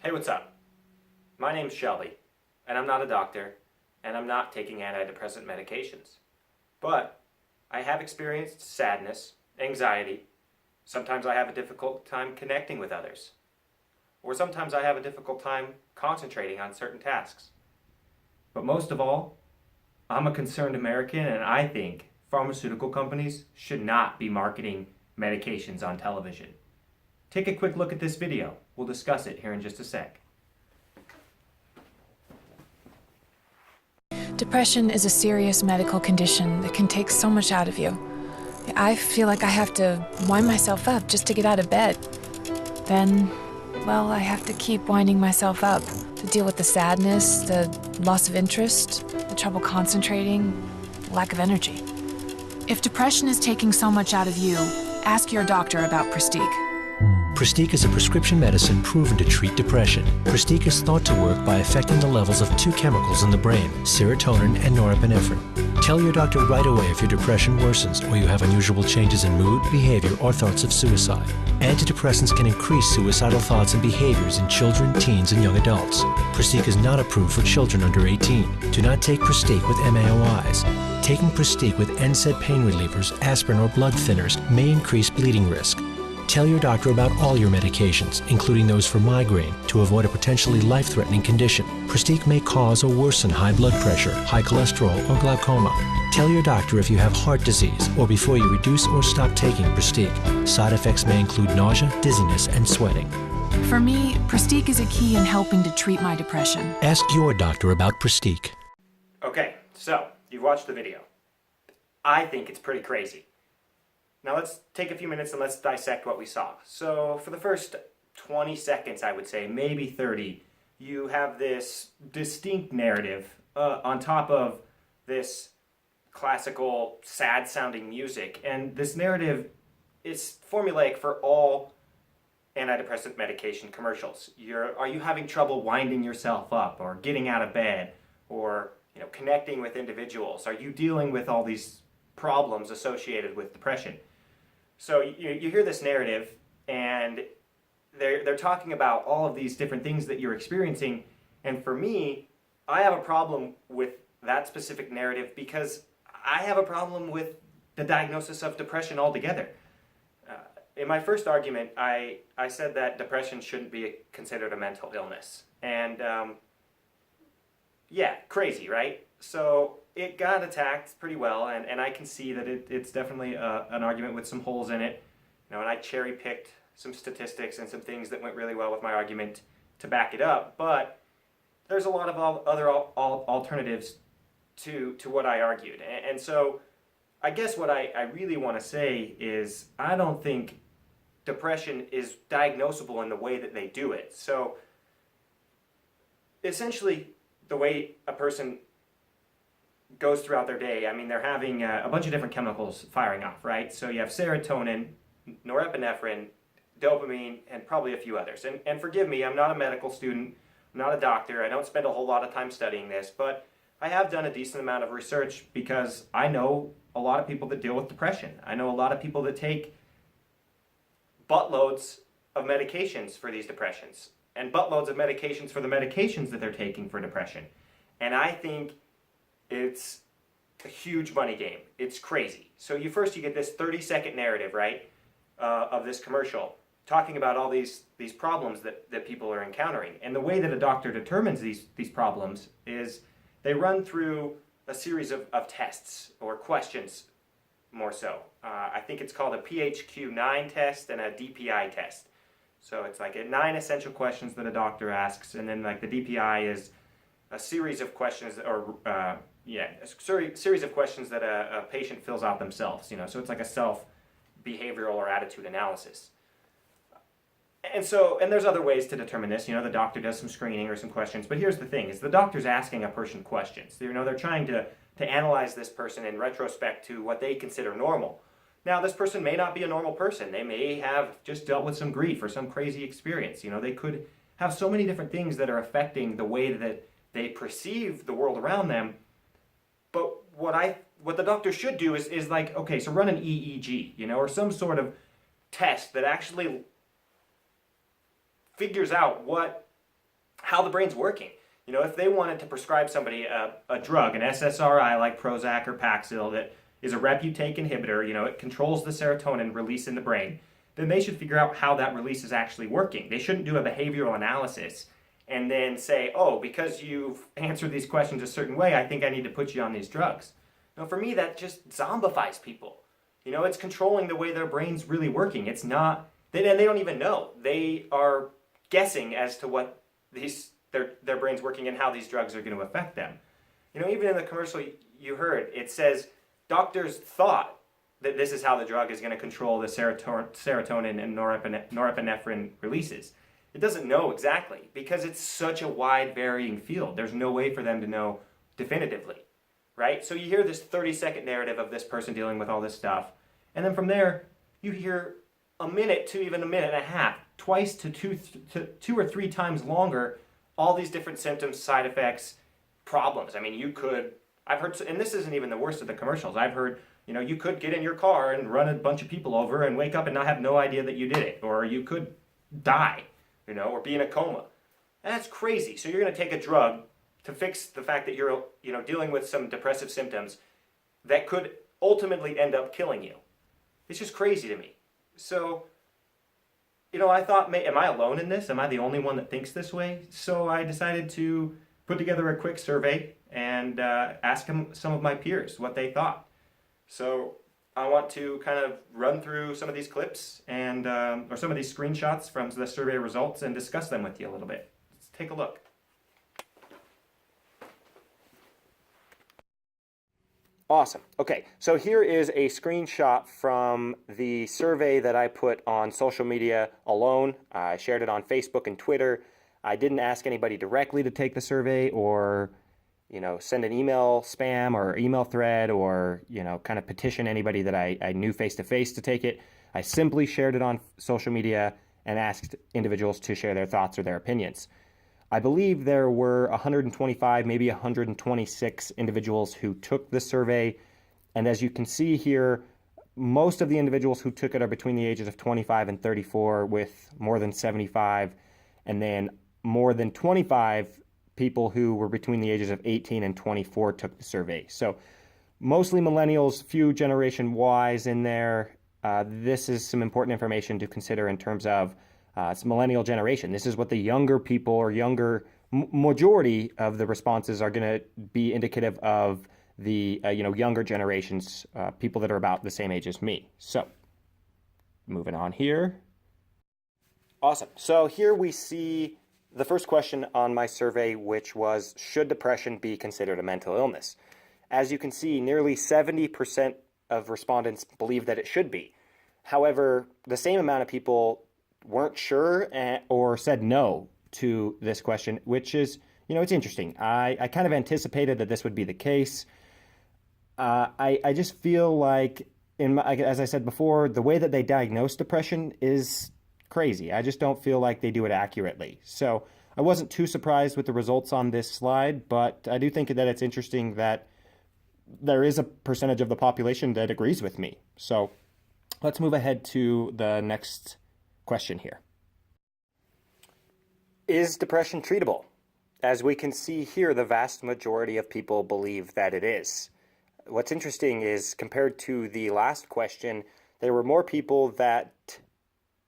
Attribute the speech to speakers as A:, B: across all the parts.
A: Hey, what's up? My name's Shelby, and I'm not a doctor, and I'm not taking antidepressant medications. But I have experienced sadness, anxiety. Sometimes I have a difficult time connecting with others. Or sometimes I have a difficult time concentrating on certain tasks. But most of all, I'm a concerned American, and I think pharmaceutical companies should not be marketing medications on television. Take a quick look at this video. We'll discuss it here in just a sec.
B: Depression is a serious medical condition that can take so much out of you. I feel like I have to wind myself up just to get out of bed. Then, I have to keep winding myself up to deal with the sadness, the loss of interest, the trouble concentrating, lack of energy. If depression is taking so much out of you, ask your doctor about Prestige.
C: Prestige is a prescription medicine proven to treat depression. Prestige is thought to work by affecting the levels of two chemicals in the brain, serotonin and norepinephrine. Tell your doctor right away if your depression worsens or you have unusual changes in mood, behavior, or thoughts of suicide. Antidepressants can increase suicidal thoughts and behaviors in children, teens, and young adults. Prestige is not approved for children under 18. Do not take Prestige with MAOIs. Taking Prestige with NSAID pain relievers, aspirin, or blood thinners may increase bleeding risk. Tell your doctor about all your medications, including those for migraine, to avoid a potentially life-threatening condition. Prestige may cause or worsen high blood pressure, high cholesterol, or glaucoma. Tell your doctor if you have heart disease or before you reduce or stop taking Prestige. Side effects may include nausea, dizziness, and sweating.
B: For me, Prestige is a key in helping to treat my depression.
C: Ask your doctor about Prestige.
A: Okay, so you've watched the video. I think it's pretty crazy. Now let's take a few minutes and let's dissect what we saw. So for the first 20 seconds, I would say, maybe 30, you have this distinct narrative on top of this classical, sad-sounding music. And this narrative is formulaic for all antidepressant medication commercials. Are you having trouble winding yourself up or getting out of bed or connecting with individuals? Are you dealing with all these problems associated with depression? So you hear this narrative, and they're talking about all of these different things that you're experiencing. And for me, I have a problem with that specific narrative because I have a problem with the diagnosis of depression altogether. In my first argument, I said that depression shouldn't be considered a mental illness. And yeah, crazy, right? So it got attacked pretty well, and I can see that it's definitely an argument with some holes in it. And I cherry-picked some statistics and some things that went really well with my argument to back it up, but there's a lot of other alternatives to what I argued. And so I guess what I really want to say is I don't think depression is diagnosable in the way that they do it. So essentially, the way a person goes throughout their day, they're having a bunch of different chemicals firing off, right? So you have serotonin, norepinephrine, dopamine, and probably a few others. And forgive me, I'm not a medical student, I'm not a doctor, I don't spend a whole lot of time studying this, but I have done a decent amount of research because I know a lot of people that deal with depression. I know a lot of people that take buttloads of medications for these depressions, and buttloads of medications for the medications that they're taking for depression. And I think it's a huge money game. It's crazy. So you get this 30-second narrative, right, of this commercial, talking about all these problems that people are encountering. And the way that a doctor determines these problems is they run through a series of tests or questions, more so. I think it's called a PHQ-9 test and a DPI test. So it's like 9 essential questions that a doctor asks, and then like the DPI is a series of questions, series of questions that a patient fills out themselves. So it's like a self-behavioral or attitude analysis. And there's other ways to determine this. The doctor does some screening or some questions, but here's the thing: is the doctor's asking a person questions. They're trying to analyze this person in retrospect to what they consider normal. Now, this person may not be a normal person. They may have just dealt with some grief or some crazy experience. They could have so many different things that are affecting the way that they perceive the world around them. But what the doctor should do is like, okay, so run an EEG, or some sort of test that actually figures out what how the brain's working. You know, if they wanted to prescribe somebody a drug, an SSRI like Prozac or Paxil that is a reuptake inhibitor, you know, it controls the serotonin release in the brain, then they should figure out how that release is actually working. They shouldn't do a behavioral analysis and then say, oh, because you've answered these questions a certain way, I think I need to put you on these drugs. No, for me, that just zombifies people. You know, it's controlling the way their brain's really working. It's not, and they don't even know. They are guessing as to what their brain's working and how these drugs are going to affect them. You know, even in the commercial you heard, it says doctors thought that this is how the drug is going to control the serotonin and norepinephrine releases. It doesn't know exactly because it's such a wide varying field. There's no way for them to know definitively, right? So you hear this 30-second narrative of this person dealing with all this stuff, and then from there you hear a minute to even a minute and a half, twice to two or three times longer, all these different symptoms, side effects, problems. I mean, I've heard, and this isn't even the worst of the commercials. I've heard, you know, you could get in your car and run a bunch of people over and wake up and not have no idea that you did it. Or you could die, you know, or be in a coma. And that's crazy. So you're going to take a drug to fix the fact that you're, you know, dealing with some depressive symptoms that could ultimately end up killing you. It's just crazy to me. So, you know, I thought, am I alone in this? Am I the only one that thinks this way? So I decided to put together a quick survey and ask some of my peers what they thought. So I want to kind of run through some of these clips and or some of these screenshots from the survey results and discuss them with you a little bit. Let's take a look. Awesome. Okay, so here is a screenshot from the survey that I put on social media alone. I shared it on Facebook and Twitter. I didn't ask anybody directly to take the survey or, you know, send an email spam or email thread or, you know, kind of petition anybody that I knew face-to-face to take it. I simply shared it on social media and asked individuals to share their thoughts or their opinions. I believe there were 125, maybe 126 individuals who took the survey. And as you can see here, most of the individuals who took it are between the ages of 25 and 34 with more than 75. And then more than 25 people who were between the ages of 18 and 24 took the survey. So mostly millennials, few Generation Ys in there. This is some important information to consider in terms of it's millennial generation. This is what the younger people or younger majority of the responses are going to be indicative of the you know, younger generations, people that are about the same age as me. So moving on here. Awesome. So here we see the first question on my survey, which was, should depression be considered a mental illness? As you can see, nearly 70% of respondents believe that it should be. However, the same amount of people weren't sure or said no to this question, which is, you know, it's interesting. I kind of anticipated that this would be the case. I just feel like, as I said before, the way that they diagnose depression is crazy. I just don't feel like they do it accurately. So I wasn't too surprised with the results on this slide, but I do think that it's interesting that there is a percentage of the population that agrees with me. So let's move ahead to the next question here. Is depression treatable? As we can see here, the vast majority of people believe that it is. What's interesting is, compared to the last question, there were more people that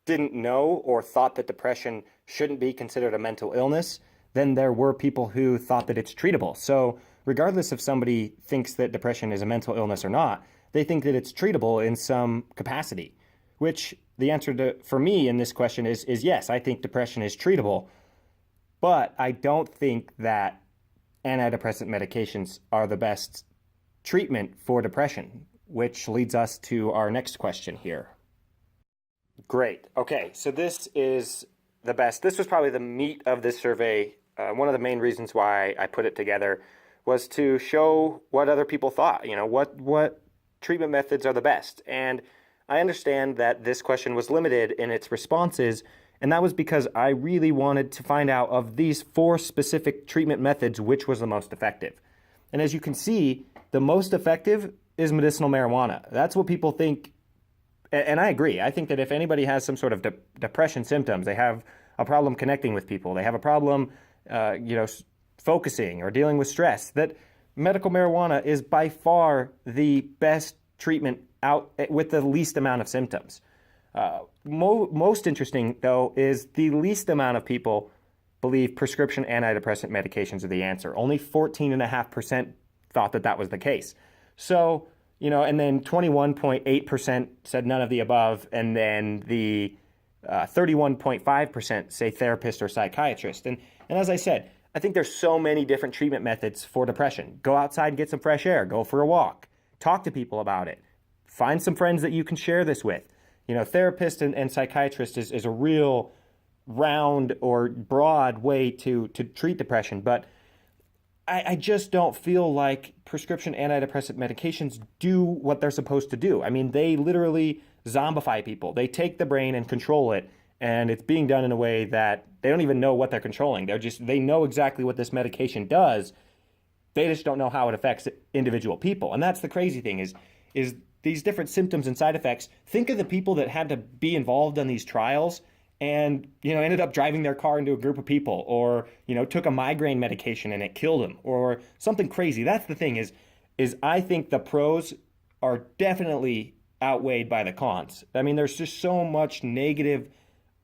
A: didn't know or thought that depression shouldn't be considered a mental illness than there were people who thought that it's treatable. So regardless if somebody thinks that depression is a mental illness or not, they think that it's treatable in some capacity, which the answer for me in this question is yes, I think depression is treatable, but I don't think that antidepressant medications are the best treatment for depression, which leads us to our next question here. Great. Okay, so this is the best. This was probably the meat of this survey. One of the main reasons why I put it together was to show what other people thought, you know, what treatment methods are the best. And I understand that this question was limited in its responses, and that was because I really wanted to find out of these 4 specific treatment methods which was the most effective. And as you can see, the most effective is medicinal marijuana. That's what people think, and I agree. I think that if anybody has some sort of depression symptoms, they have a problem connecting with people, they have a problem focusing or dealing with stress, that medical marijuana is by far the best treatment out with the least amount of symptoms. Most interesting, though, is the least amount of people believe prescription antidepressant medications are the answer. Only 14.5% thought that was the case. So, and then 21.8% said none of the above, and then the 31.5% say therapist or psychiatrist. And as I said, I think there's so many different treatment methods for depression. Go outside and get some fresh air. Go for a walk. Talk to people about it. Find some friends that you can share this with. Therapist and psychiatrist is a real round or broad way to treat depression. But I just don't feel like prescription antidepressant medications do what they're supposed to do. I mean, they literally zombify people. They take the brain and control it, and it's being done in a way that they don't even know what they're controlling. They know exactly what this medication does. They just don't know how it affects individual people. And that's the crazy thing is these different symptoms and side effects. Think of the people that had to be involved in these trials and, ended up driving their car into a group of people, or, took a migraine medication and it killed them, or something crazy. That's the thing is I think the pros are definitely outweighed by the cons. I mean, there's just so much negative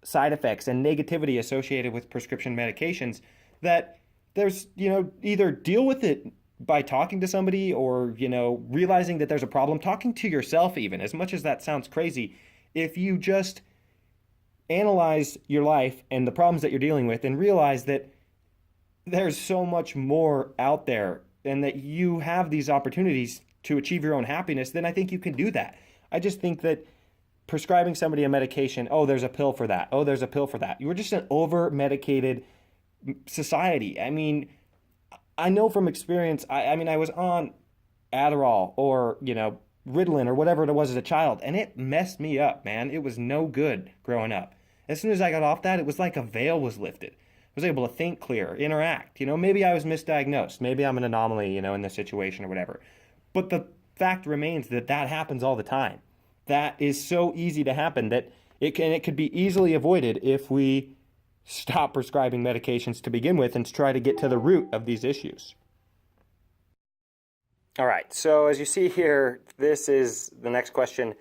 A: side effects and negativity associated with prescription medications that there's, either deal with it by talking to somebody or, realizing that there's a problem, talking to yourself even, as much as that sounds crazy. If you just analyze your life and the problems that you're dealing with and realize that there's so much more out there and that you have these opportunities to achieve your own happiness, then I think you can do that. I just think that prescribing somebody a medication, oh, there's a pill for that. Oh, there's a pill for that. You're just an over-medicated society. I mean, I know from experience, I was on Adderall or, Ritalin or whatever it was as a child, and it messed me up, man. It was no good growing up. As soon as I got off that, it was like a veil was lifted. I was able to think clear, interact. Maybe I was misdiagnosed. Maybe I'm an anomaly, in this situation or whatever. But the fact remains that happens all the time. That is so easy to happen that it could be easily avoided if we stop prescribing medications to begin with and try to get to the root of these issues. All right, so as you see here, this is the next question.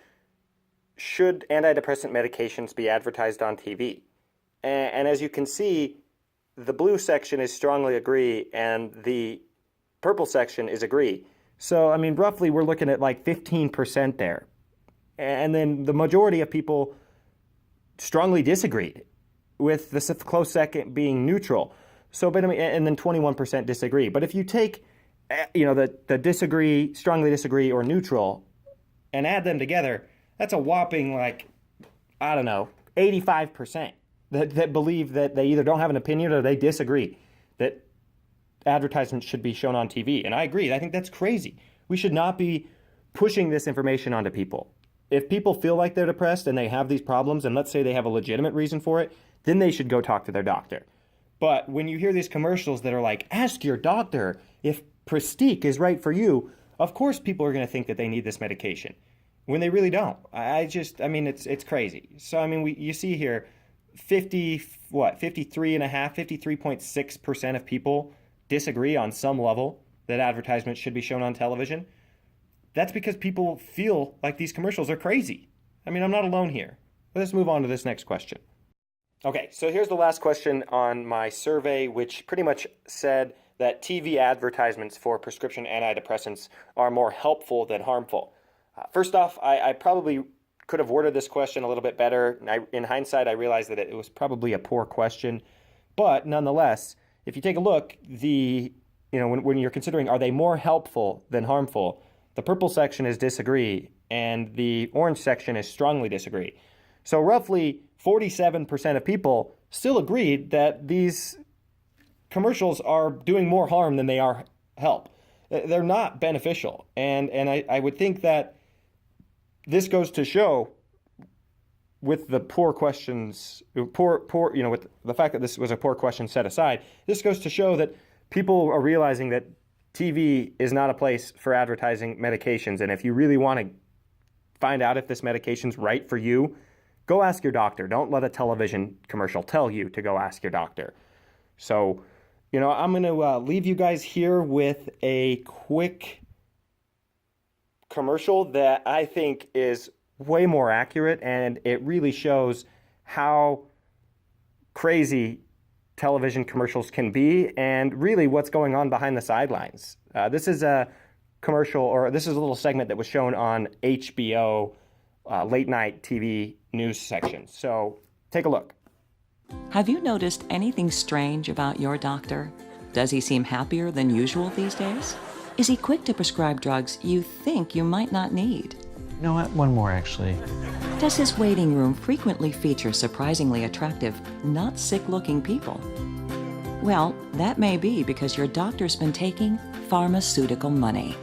A: Should antidepressant medications be advertised on TV? And as you can see, the blue section is strongly agree and the purple section is agree. So, roughly we're looking at like 15% there. And then the majority of people strongly disagreed, with the close second being neutral. So, and then 21% disagree. But if you take, the disagree, strongly disagree, or neutral, and add them together, that's a whopping 85% that believe that they either don't have an opinion or they disagree that advertisements should be shown on TV. And I agree. I think that's crazy. We should not be pushing this information onto people. If people feel like they're depressed and they have these problems, and let's say they have a legitimate reason for it, then they should go talk to their doctor. But when you hear these commercials that are like, ask your doctor if Prestique is right for you, of course people are going to think that they need this medication when they really don't. It's crazy. So, you see here, 53.6% of people disagree on some level that advertisements should be shown on television. That's because people feel like these commercials are crazy. I'm not alone here. Let's move on to this next question. Okay, so here's the last question on my survey, which pretty much said that TV advertisements for prescription antidepressants are more helpful than harmful. First off, I probably could have worded this question a little bit better. In hindsight, I realized that it was probably a poor question. But nonetheless, if you take a look, when you're considering are they more helpful than harmful, the purple section is disagree, and the orange section is strongly disagree. So roughly 47% of people still agreed that these commercials are doing more harm than they are help. They're not beneficial. And I would think that this goes to show, with the poor questions, with the fact that this was a poor question set aside, this goes to show that people are realizing that TV is not a place for advertising medications. And if you really want to find out if this medication's right for you, go ask your doctor. Don't let a television commercial tell you to go ask your doctor. So I'm going to leave you guys here with a quick commercial that I think is way more accurate, and it really shows how crazy television commercials can be and really what's going on behind the sidelines. This is a commercial, or this is a little segment that was shown on HBO late night TV news section. So take a look.
D: Have you noticed anything strange about your doctor? Does he seem happier than usual these days? Is he quick to prescribe drugs you think you might not need?
E: You know what? One more, actually.
D: Does his waiting room frequently feature surprisingly attractive, not sick-looking people? Well, that may be because your doctor's been taking pharmaceutical money.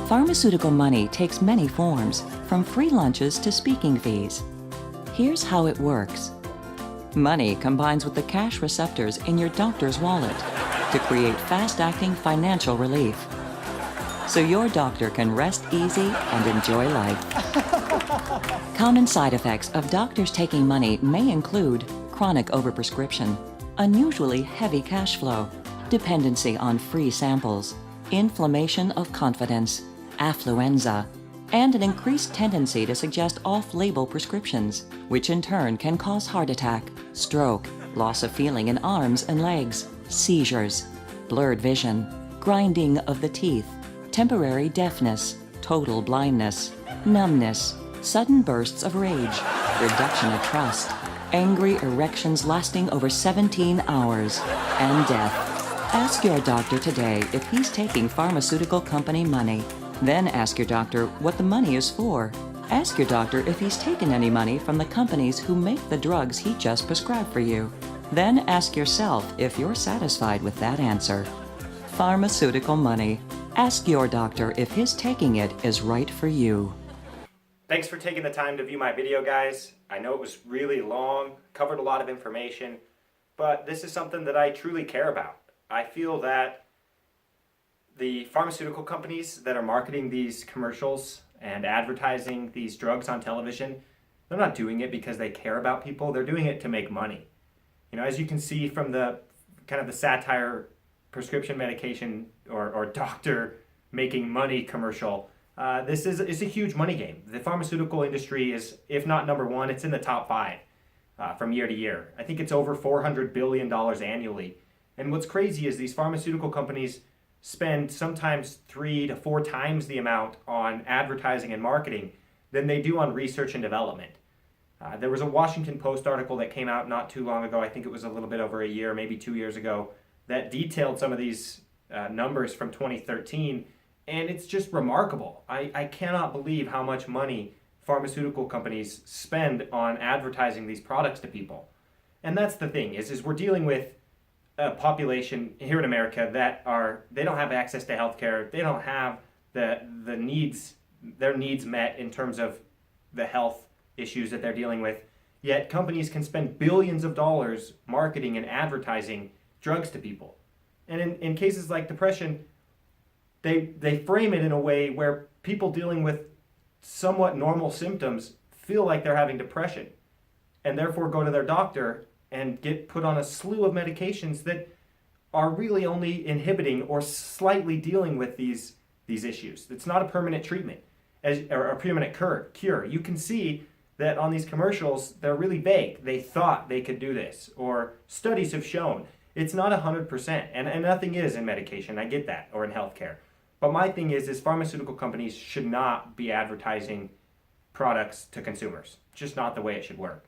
D: Pharmaceutical money takes many forms, from free lunches to speaking fees. Here's how it works. Money combines with the cash receptors in your doctor's wallet to create fast-acting financial relief, so your doctor can rest easy and enjoy life. Common side effects of doctors taking money may include chronic overprescription, unusually heavy cash flow, dependency on free samples, inflammation of confidence, affluenza, and an increased tendency to suggest off-label prescriptions, which in turn can cause heart attack, stroke, loss of feeling in arms and legs, seizures, blurred vision, grinding of the teeth, temporary deafness, total blindness, numbness, sudden bursts of rage, reduction of trust, angry erections lasting over 17 hours, and death. Ask your doctor today if he's taking pharmaceutical company money. Then ask your doctor what the money is for. Ask your doctor if he's taken any money from the companies who make the drugs he just prescribed for you. Then ask yourself if you're satisfied with that answer. Pharmaceutical money. Ask your doctor if his taking it is right for you.
A: Thanks for taking the time to view my video, guys. I know it was really long, covered a lot of information, but this is something that I truly care about. I feel that the pharmaceutical companies that are marketing these commercials and advertising these drugs on television, they're not doing it because they care about people. They're doing it to make money. As you can see from the kind of the satire prescription medication or doctor making money commercial, this is a huge money game. The pharmaceutical industry is, if not number one, it's in the top 5 from year to year. I think it's over $400 billion annually. And what's crazy is these pharmaceutical companies spend sometimes 3 to 4 times the amount on advertising and marketing than they do on research and development. There was a Washington Post article that came out not too long ago, I think it was a little bit over a year, maybe 2 years ago, that detailed some of these numbers from 2013, and it's just remarkable. I cannot believe how much money pharmaceutical companies spend on advertising these products to people. And that's the thing, is we're dealing with a population here in America that they don't have access to healthcare. They don't have their needs met in terms of the health issues that they're dealing with. Yet companies can spend billions of dollars marketing and advertising drugs to people. And in cases like depression, they frame it in a way where people dealing with somewhat normal symptoms feel like they're having depression and therefore go to their doctor and get put on a slew of medications that are really only inhibiting or slightly dealing with these issues. It's not a permanent treatment or a permanent cure. You can see that on these commercials, they're really vague. They thought they could do this, or studies have shown. It's not 100%, and nothing is in medication, I get that, or in healthcare. But my thing is pharmaceutical companies should not be advertising products to consumers. It's just not the way it should work.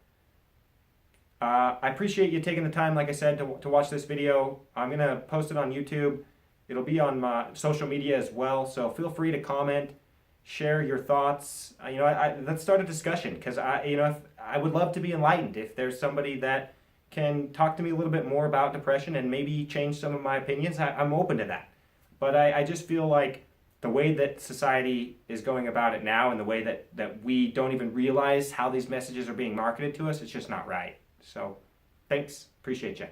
A: I appreciate you taking the time, like I said, to watch this video. I'm going to post it on YouTube. It'll be on my social media as well, so feel free to comment, share your thoughts. Let's start a discussion, because I would love to be enlightened. If there's somebody that can talk to me a little bit more about depression and maybe change some of my opinions, I'm open to that. But I just feel like the way that society is going about it now and the way that we don't even realize how these messages are being marketed to us, it's just not right. So, thanks. Appreciate you.